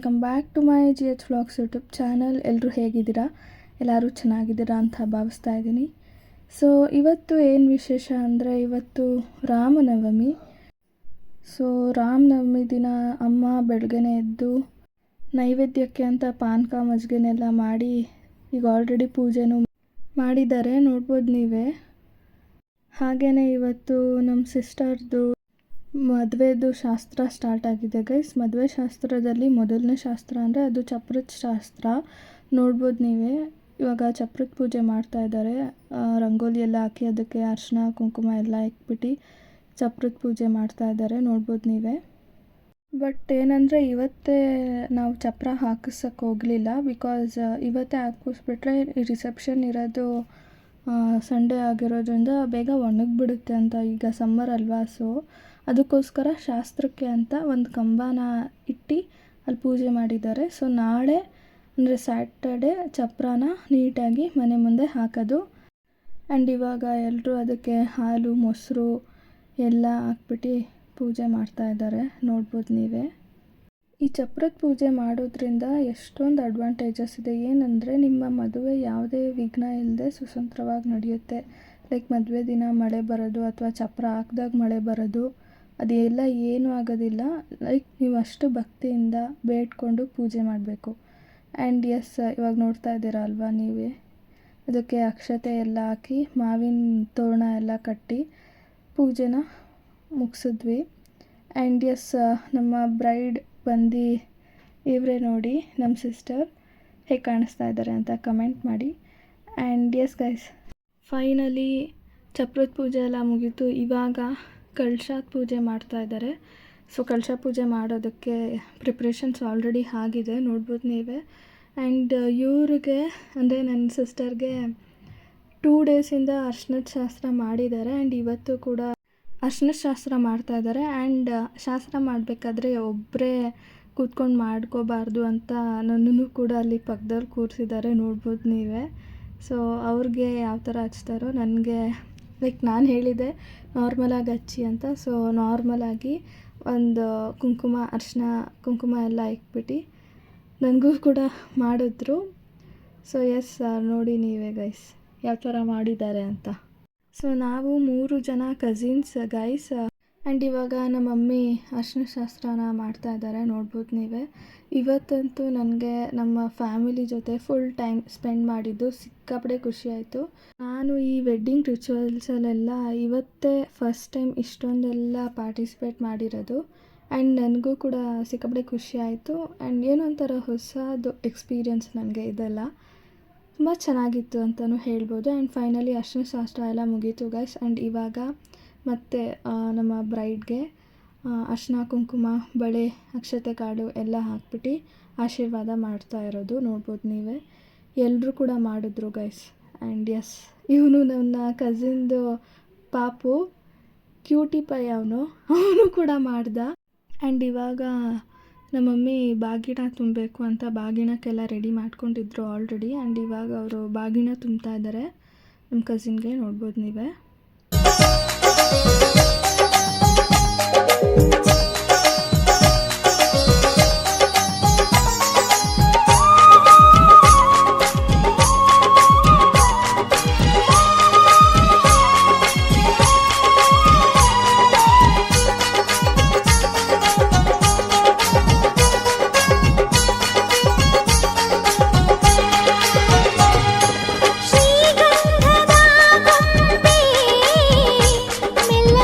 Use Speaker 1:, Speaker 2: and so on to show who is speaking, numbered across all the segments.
Speaker 1: Welcome back to my G H vlogs YouTube channel. ಎಲ್ಲರೂ ಹೇಗಿದ್ದೀರಾ? ಎಲ್ಲರೂ ಚೆನ್ನಾಗಿದ್ದೀರಾ ಅಂತ ಭಾವಿಸ್ತಾ ಇದ್ದೀನಿ. ಸೊ ಇವತ್ತು ಏನು ವಿಶೇಷ ಅಂದರೆ, ಇವತ್ತು ರಾಮನವಮಿ. ಸೊ ರಾಮನವಮಿ ದಿನ ಅಮ್ಮ ಬೆಳಗ್ಗೆನೇ ಎದ್ದು ನೈವೇದ್ಯಕ್ಕೆ ಅಂತ ಪಾನಕ ಮಜ್ಜಿಗೆನೆಲ್ಲ ಮಾಡಿ ಈಗ ಆಲ್ರೆಡಿ ಪೂಜೆನೂ ಮಾಡಿದ್ದಾರೆ, ನೋಡ್ಬೋದು ನೀವೇ. ಹಾಗೆಯೇ ಇವತ್ತು ನಮ್ಮ ಸಿಸ್ಟರ್ದು ಮದುವೆದು ಶಾಸ್ತ್ರ ಸ್ಟಾರ್ಟ್ ಆಗಿದೆ ಗೈಸ್. ಮದುವೆ ಶಾಸ್ತ್ರದಲ್ಲಿ ಮೊದಲನೇ ಶಾಸ್ತ್ರ ಅಂದರೆ ಅದು ಚಪ್ರದ ಶಾಸ್ತ್ರ, ನೋಡ್ಬೋದು ನೀವೇ. ಇವಾಗ ಚಪ್ರದ ಪೂಜೆ ಮಾಡ್ತಾ ಇದ್ದಾರೆ. ರಂಗೋಲಿ ಎಲ್ಲ ಹಾಕಿ ಅದಕ್ಕೆ ಅರಿಶಿನ ಕುಂಕುಮ ಎಲ್ಲ ಇಕ್ಬಿಟ್ಟು ಚಪ್ರದ ಪೂಜೆ ಮಾಡ್ತಾ ಇದ್ದಾರೆ, ನೋಡ್ಬೋದು ನೀವೇ. ಬಟ್ ಏನಂದರೆ ಇವತ್ತೇ ನಾವು ಚಪ್ರ ಹಾಕಿಸೋಕ್ಕೆ ಹೋಗಲಿಲ್ಲ, ಬಿಕಾಸ್ ಇವತ್ತೇ ಹಾಕಿಸ್ಬಿಟ್ರೆ ರಿಸೆಪ್ಷನ್ ಇರೋದು ಸಂಡೇ ಆಗಿರೋದ್ರಿಂದ ಬೇಗ ಒಣಗಿಬಿಡುತ್ತೆ ಅಂತ. ಈಗ ಸಮ್ಮರ್ ಅಲ್ವಾ, ಸೊ ಅದಕ್ಕೋಸ್ಕರ ಶಾಸ್ತ್ರಕ್ಕೆ ಅಂತ ಒಂದು ಕಂಬನ ಇಟ್ಟು ಅಲ್ಲಿ ಪೂಜೆ ಮಾಡಿದ್ದಾರೆ. ಸೊ ನಾಳೆ ಅಂದರೆ ಸ್ಯಾಟರ್ಡೆ ಚಪ್ರನ ನೀಟಾಗಿ ಮನೆ ಮುಂದೆ ಹಾಕೋದು. ಆ್ಯಂಡ್ ಇವಾಗ ಎಲ್ಲರೂ ಅದಕ್ಕೆ ಹಾಲು ಮೊಸರು ಎಲ್ಲ ಹಾಕ್ಬಿಟ್ಟು ಪೂಜೆ ಮಾಡ್ತಾ ಇದ್ದಾರೆ, ನೋಡ್ಬೋದು ನೀವೇ. ಈ ಚಪ್ರದ ಪೂಜೆ ಮಾಡೋದ್ರಿಂದ ಎಷ್ಟೊಂದು ಅಡ್ವಾಂಟೇಜಸ್ ಇದೆ. ಏನಂದರೆ ನಿಮ್ಮ ಮದುವೆ ಯಾವುದೇ ವಿಘ್ನ ಇಲ್ಲದೆ ಸುಸೂತ್ರವಾಗಿ ನಡೆಯುತ್ತೆ. ಲೈಕ್ ಮದುವೆ ದಿನ ಮಳೆ ಬರೋದು ಅಥವಾ ಚಪ್ರ ಹಾಕ್ದಾಗ ಮಳೆ ಬರೋದು ಅದೆಲ್ಲ ಏನೂ ಆಗೋದಿಲ್ಲ. ಲೈಕ್ ನೀವು ಅಷ್ಟು ಭಕ್ತಿಯಿಂದ ಬೇಡ್ಕೊಂಡು ಪೂಜೆ ಮಾಡಬೇಕು. ಆ್ಯಂಡ್ ಎಸ್, ಇವಾಗ ನೋಡ್ತಾ ಇದ್ದೀರಾ ಅಲ್ವಾ ನೀವೇ, ಅದಕ್ಕೆ ಅಕ್ಷತೆ ಎಲ್ಲ ಹಾಕಿ ಮಾವಿನ ತೋರಣ ಎಲ್ಲ ಕಟ್ಟಿ ಪೂಜೆನ ಮುಗಿಸಿದ್ವಿ. ಆ್ಯಂಡ್ ಎಸ್, ನಮ್ಮ ಬ್ರೈಡ್ ಬಂದು ಇವರೇ ನೋಡಿ, ನಮ್ಮ ಸಿಸ್ಟರ್. ಹೇಗೆ ಕಾಣಿಸ್ತಾ ಇದ್ದಾರೆ ಅಂತ ಕಮೆಂಟ್ ಮಾಡಿ. ಆ್ಯಂಡ್ ಎಸ್ ಗೈಸ್, ಫೈನಲಿ ಚಪ್ರದ ಪೂಜೆ ಎಲ್ಲ ಮುಗೀತು. ಇವಾಗ ಕಳಶದ ಪೂಜೆ ಮಾಡ್ತಾ ಇದ್ದಾರೆ. ಸೊ ಕಳಶ ಪೂಜೆ ಮಾಡೋದಕ್ಕೆ ಪ್ರಿಪ್ರೇಷನ್ಸ್ ಆಲ್ರೆಡಿ ಆಗಿದೆ, ನೋಡ್ಬೋದು ನೀವೇ. ಆ್ಯಂಡ್ ಇವ್ರಿಗೆ ಅಂದರೆ ನನ್ನ ಸಿಸ್ಟರ್ಗೆ 2 ಡೇಸಿಂದ ಅರ್ಶಿನದ ಶಾಸ್ತ್ರ ಮಾಡಿದ್ದಾರೆ. ಆ್ಯಂಡ್ ಇವತ್ತು ಕೂಡ ಅರ್ಶಿನದ ಶಾಸ್ತ್ರ ಮಾಡ್ತಾಯಿದ್ದಾರೆ. ಆ್ಯಂಡ್ ಶಾಸ್ತ್ರ ಮಾಡಬೇಕಾದ್ರೆ ಒಬ್ಬರೇ ಕೂತ್ಕೊಂಡು ಮಾಡ್ಕೋಬಾರ್ದು ಅಂತ ನನ್ನನ್ನು ಕೂಡ ಅಲ್ಲಿ ಪಕ್ಕದಲ್ಲಿ ಕೂರಿಸಿದ್ದಾರೆ, ನೋಡ್ಬೋದು ನೀವೇ. ಸೊ ಅವ್ರಿಗೆ ಯಾವ ಥರ ಹಚ್ತಾರೋ, ನನಗೆ ಲೈಕ್ ನಾನು ಹೇಳಿದೆ ನಾರ್ಮಲಾಗಿ ಹಚ್ಚಿ ಅಂತ. ಸೊ ನಾರ್ಮಲಾಗಿ ಒಂದು ಕುಂಕುಮ ಅರಿಶಿನ ಕುಂಕುಮ ಎಲ್ಲ ಇಕ್ಬಿಟ್ಟು ನನಗೂ ಕೂಡ ಮಾಡಿದ್ರು. ಸೊ ಎಸ್, ನೋಡಿ ನೀವೇ ಗೈಸ್ ಯಾವ ಥರ ಮಾಡಿದ್ದಾರೆ ಅಂತ. ಸೊ ನಾವು 3 ಜನ ಕಸಿನ್ಸ್ ಗೈಸ್. ಆ್ಯಂಡ್ ಇವಾಗ ನಮ್ಮ ಮಮ್ಮಿ ಅರಿಶಿನ ಶಾಸ್ತ್ರನ ಮಾಡ್ತಾ ಇದ್ದಾರೆ, ನೋಡ್ಬೋದು ನೀವೇ. ಇವತ್ತಂತೂ ನನಗೆ ನಮ್ಮ ಫ್ಯಾಮಿಲಿ ಜೊತೆ ಫುಲ್ ಟೈಮ್ ಸ್ಪೆಂಡ್ ಮಾಡಿದ್ದು ಸಿಕ್ಕಾಪಟ್ಟೆ ಖುಷಿಯಾಯಿತು. ನಾನು ಈ ವೆಡ್ಡಿಂಗ್ ರಿಚುವಲ್ಸಲ್ಲೆಲ್ಲ ಇವತ್ತೇ ಫಸ್ಟ್ ಟೈಮ್ ಇಷ್ಟೊಂದೆಲ್ಲ ಪಾರ್ಟಿಸಿಪೇಟ್ ಮಾಡಿರೋದು. ಆ್ಯಂಡ್ ನನಗೂ ಕೂಡ ಸಿಕ್ಕಾಪಟ್ಟೆ ಖುಷಿ ಆಯಿತು. ಆ್ಯಂಡ್ ಏನೋ ಒಂಥರ ಹೊಸದು ಎಕ್ಸ್ಪೀರಿಯನ್ಸ್ ನನಗೆ ಇದೆಲ್ಲ ತುಂಬ ಚೆನ್ನಾಗಿತ್ತು ಅಂತಲೂ ಹೇಳ್ಬೋದು. ಆ್ಯಂಡ್ ಫೈನಲಿ ಅರಿಶಿನ ಶಾಸ್ತ್ರ ಎಲ್ಲ ಮುಗೀತು ಗೈಸ್. ಆ್ಯಂಡ್ ಇವಾಗ ಮತ್ತೆ ನಮ್ಮ ಬ್ರೈಡ್ಗೆ ಅರಿಶಿನ ಕುಂಕುಮ ಬಳೆ ಅಕ್ಷತೆ ಕಾಳು ಎಲ್ಲ ಹಾಕ್ಬಿಟ್ಟು ಆಶೀರ್ವಾದ ಮಾಡ್ತಾ ಇರೋದು, ನೋಡ್ಬೋದು ನೀವೇ. ಎಲ್ಲರೂ ಕೂಡ ಮಾಡಿದ್ರು ಗೈಸ್. ಆ್ಯಂಡ್ ಎಸ್, ಇವನು ನನ್ನ ಕಸಿನ್ದು ಪಾಪು ಕ್ಯೂಟಿ ಪೈ, ಅವನು ಕೂಡ ಮಾಡ್ದ. ಆ್ಯಂಡ್ ಇವಾಗ ನಮ್ಮ ಮಮ್ಮಿ ಬಾಗಿಣ ತುಂಬಬೇಕು ಅಂತ ಬಾಗಿಣಕ್ಕೆಲ್ಲ ರೆಡಿ ಮಾಡ್ಕೊಂಡಿದ್ರು ಆಲ್ರೆಡಿ. ಆ್ಯಂಡ್ ಇವಾಗ ಅವರು ಬಾಗಿಣ ತುಂಬ್ತಾ ಇದ್ದಾರೆ ನಮ್ಮ ಕಸಿನ್ಗೆ, ನೋಡ್ಬೋದು ನೀವೇ.
Speaker 2: ಶ್ರೀಗಂಧದ ಗೊಂಬೆ ಮೆಲ್ಲ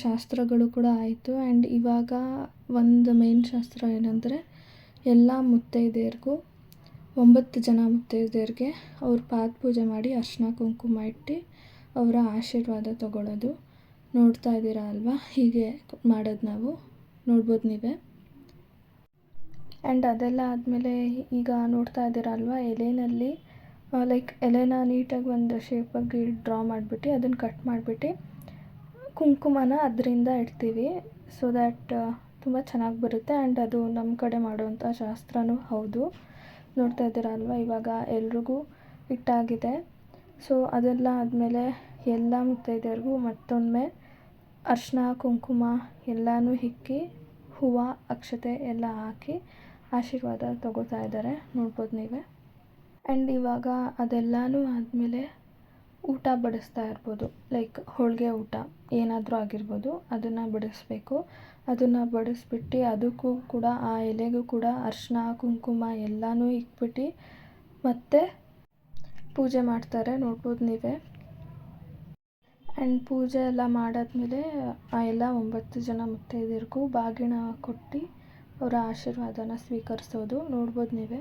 Speaker 1: ಶಾಸ್ತ್ರಗಳು ಕೂಡ ಆಯಿತು. ಆ್ಯಂಡ್ ಇವಾಗ ಒಂದು ಮೇನ್ ಶಾಸ್ತ್ರ ಏನಂದರೆ ಎಲ್ಲ ಮುತ್ತೈದೆಯರಿಗೂ 9 ಜನ ಮುತ್ತೈದೆಯರಿಗೆ ಅವ್ರ ಪಾದ ಪೂಜೆ ಮಾಡಿ ಅರಿಶಿನ ಕುಂಕುಮ ಇಟ್ಟು ಅವರ ಆಶೀರ್ವಾದ ತಗೊಳ್ಳೋದು. ನೋಡ್ತಾ ಇದ್ದೀರಾ ಅಲ್ವಾ, ಹೀಗೆ ಮಾಡೋದು ನಾವು, ನೋಡ್ಬೋದು ನೀವೇ. ಆ್ಯಂಡ್ ಅದೆಲ್ಲ ಆದಮೇಲೆ ಈಗ ನೋಡ್ತಾ ಇದ್ದೀರಾ ಅಲ್ವಾ, ಎಲೆಯಲ್ಲಿ ಎಲೆನ ನೀಟಾಗಿ ಒಂದು ಶೇಪಾಗಿ ಡ್ರಾ ಮಾಡಿಬಿಟ್ಟು ಅದನ್ನು ಕಟ್ ಮಾಡಿಬಿಟ್ಟು ಕುಂಕುಮನ ಅದರಿಂದ ಇಡ್ತೀವಿ. ಸೊ ದ್ಯಾಟ್ ತುಂಬ ಚೆನ್ನಾಗಿ ಬರುತ್ತೆ. ಆ್ಯಂಡ್ ಅದು ನಮ್ಮ ಕಡೆ ಮಾಡುವಂಥ ಶಾಸ್ತ್ರನೂ ಹೌದು. ನೋಡ್ತಾ ಇದ್ದೀರಾ ಅಲ್ವಾ, ಇವಾಗ ಎಲ್ರಿಗೂ ಇಟ್ಟಾಗಿದೆ. ಸೊ ಅದೆಲ್ಲ ಆದಮೇಲೆ ಎಲ್ಲ ಮುತ್ತೈದೆಯರಿಗೂ ಮತ್ತೊಮ್ಮೆ ಅರಿಶಿನ ಕುಂಕುಮ ಎಲ್ಲನೂ ಇಕ್ಕಿ ಹೂವು ಅಕ್ಷತೆ ಎಲ್ಲ ಹಾಕಿ ಆಶೀರ್ವಾದ ತಗೋತಾ ಇದ್ದಾರೆ, ನೋಡ್ಬೋದು ನೀವೇ. ಆ್ಯಂಡ್ ಇವಾಗ ಅದೆಲ್ಲನೂ ಆದಮೇಲೆ ಊಟ ಬಡಿಸ್ತಾ ಇರ್ಬೋದು, ಹೋಳಿಗೆ ಊಟ ಏನಾದರೂ ಆಗಿರ್ಬೋದು, ಅದನ್ನು ಬಡಿಸ್ಬೇಕು. ಅದನ್ನು ಬಡಿಸ್ಬಿಟ್ಟು ಅದಕ್ಕೂ ಕೂಡ ಆ ಎಲೆಗೂ ಕೂಡ ಅರಿಶಿನ ಕುಂಕುಮ ಎಲ್ಲನೂ ಇಕ್ಬಿಟ್ಟು ಮತ್ತೆ ಪೂಜೆ ಮಾಡ್ತಾರೆ, ನೋಡ್ಬೋದು ನೀವೇ. ಆ್ಯಂಡ್ ಪೂಜೆ ಎಲ್ಲ ಮಾಡಾದ್ಮೇಲೆ ಆ ಎಲ್ಲ 9 ಜನ ಮುತ್ತೈದೆಯರಿಗೂ ಬಾಗಿನ ಕೊಟ್ಟು ಅವರ ಆಶೀರ್ವಾದನ ಸ್ವೀಕರಿಸೋದು, ನೋಡ್ಬೋದು ನೀವೇ.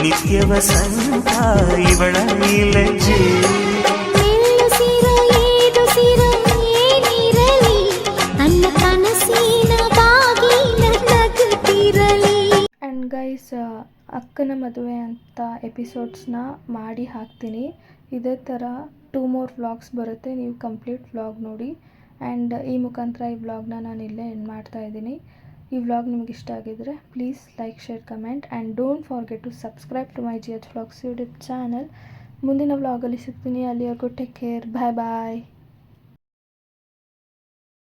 Speaker 2: ನಿತ್ಯ ವಸಂತ ಇವಳ ಲಜ್ಜೆ,
Speaker 1: ಆ್ಯಂಡ್ ಗೈಸ್, ಅಕ್ಕನ ಮದುವೆ ಅಂತ ಎಪಿಸೋಡ್ಸ್ನ ಮಾಡಿ ಹಾಕ್ತೀನಿ. ಇದೇ ಥರ 2 more ವ್ಲಾಗ್ಸ್ ಬರುತ್ತೆ, ನೀವು ಕಂಪ್ಲೀಟ್ ವ್ಲಾಗ್ ನೋಡಿ. ಆ್ಯಂಡ್ ಈ ಮುಖಾಂತರ ಈ ವ್ಲಾಗ್ನ ನಾನು ಇಲ್ಲೇ ಎಂಡ್ ಮಾಡ್ತಾ ಇದ್ದೀನಿ. ಈ ವ್ಲಾಗ್ ನಿಮ್ಗೆ ಇಷ್ಟ ಆಗಿದ್ರೆ please like, share, comment and don't forget to subscribe to my GH vlogs YouTube channel. ಮುಂದಿನ ವ್ಲಾಗಲ್ಲಿ ಸಿಗ್ತೀನಿ. ಅಲ್ಲಿವರೆಗೂ ಟೇಕ್ ಕೇರ್, ಬಾಯ್ ಬಾಯ್.